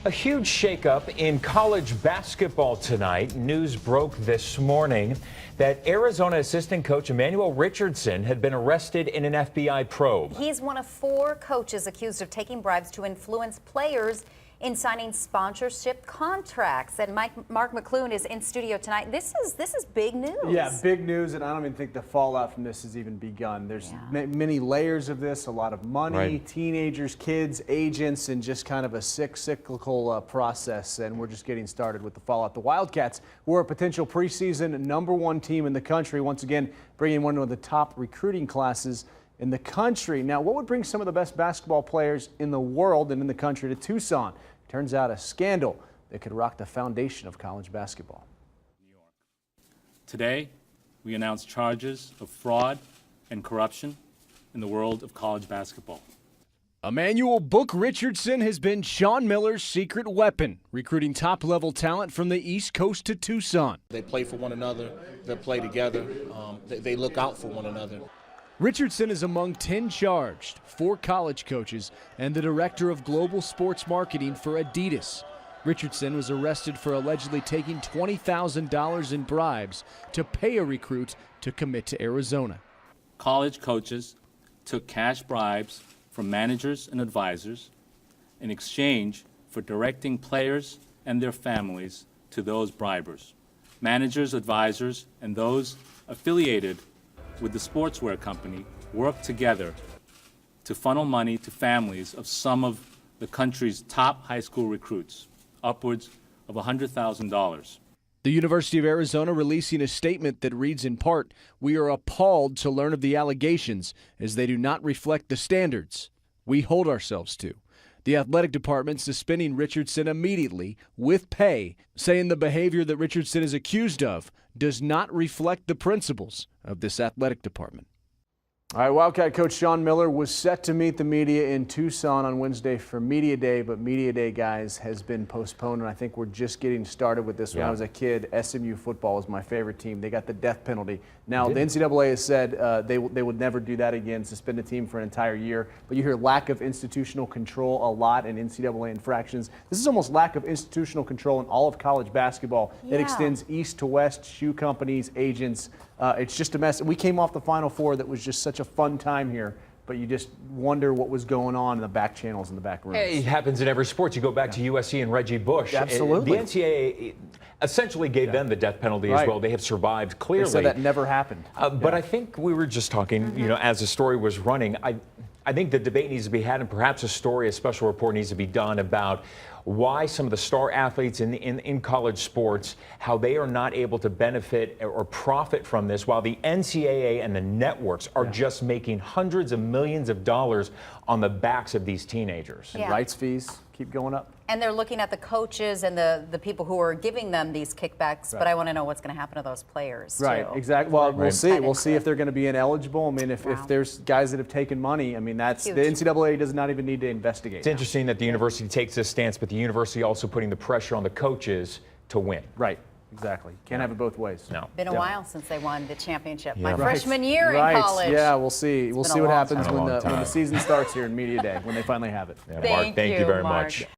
A huge shakeup in college basketball tonight. News broke this morning that Arizona assistant coach Emmanuel Richardson had been arrested in an FBI probe. He's one of 4 coaches accused of taking bribes to influence players in signing sponsorship contracts. And Mark McClune is in studio tonight. This is big news. Yeah, big news, and I don't even think the fallout from this has even begun. There's many layers of this, a lot of money, teenagers, kids, agents, and just kind of a cyclical process, and we're just getting started with the fallout. The Wildcats were a potential preseason #1 team in the country, once again bringing one of the top recruiting classes in the country. Now, what would bring some of the best basketball players in the world and in the country to Tucson? Turns out a scandal that could rock the foundation of college basketball. Today, we announced charges of fraud and corruption in the world of college basketball. Emmanuel Book Richardson has been Sean Miller's secret weapon, recruiting top-level talent from the East Coast to Tucson. They play for one another. They play together. They look out for one another. Richardson is among 10 charged, 4 college coaches, and the director of global sports marketing for Adidas. Richardson was arrested for allegedly taking $20,000 in bribes to pay a recruit to commit to Arizona. College coaches took cash bribes from managers and advisors in exchange for directing players and their families to those bribers. Managers, advisors, and those affiliated with the sportswear company worked together to funnel money to families of some of the country's top high school recruits, upwards of $100,000. The University of Arizona releasing a statement that reads in part, "We are appalled to learn of the allegations as they do not reflect the standards we hold ourselves to." The athletic department suspending Richardson immediately with pay, saying the behavior that Richardson is accused of does not reflect the principles of this athletic department. All right, Wildcat coach Sean Miller was set to meet the media in Tucson on Wednesday for Media Day, but Media Day, guys, has been postponed, and I think we're just getting started with this. When I was a kid, SMU football was my favorite team. They got the death penalty. Now, the NCAA has said they would never do that again, suspend a team for an entire year, but you hear lack of institutional control a lot in NCAA infractions. This is almost lack of institutional control in all of college basketball. It extends east to west, shoe companies, agents. It's just a mess. We came off the Final Four that was just such a fun time here, but you just wonder what was going on in the back channels and the back rooms. It happens in every sport. You go back to USC and Reggie Bush. Absolutely. The NCAA essentially gave them the death penalty as well. They have survived clearly. They said that never happened. But I think we were just talking, as the story was running, I think the debate needs to be had, and perhaps a special report needs to be done about why some of the star athletes in college sports, how they are not able to benefit or profit from this, while the NCAA and the networks are just making hundreds of millions of dollars on the backs of these teenagers. And rights fees keep going up. And they're looking at the coaches and the people who are giving them these kickbacks, but I want to know what's going to happen to those players, Right, too. exactly. Well, we'll see. We'll see if they're going to be ineligible. I mean, if there's guys that have taken money, I mean, that's Huge. the NCAA does not even need to investigate. It's interesting that the university takes this stance, but the university also putting the pressure on the coaches to win. Right, exactly. Can't have it both ways. No. Been a while since they won the championship. My Right. freshman year in Right. college. Yeah, we'll see. We'll been see a what long happens time. when Been a long the time. season starts here in Media Day, when they finally have it. Mark, thank you very Mark. much.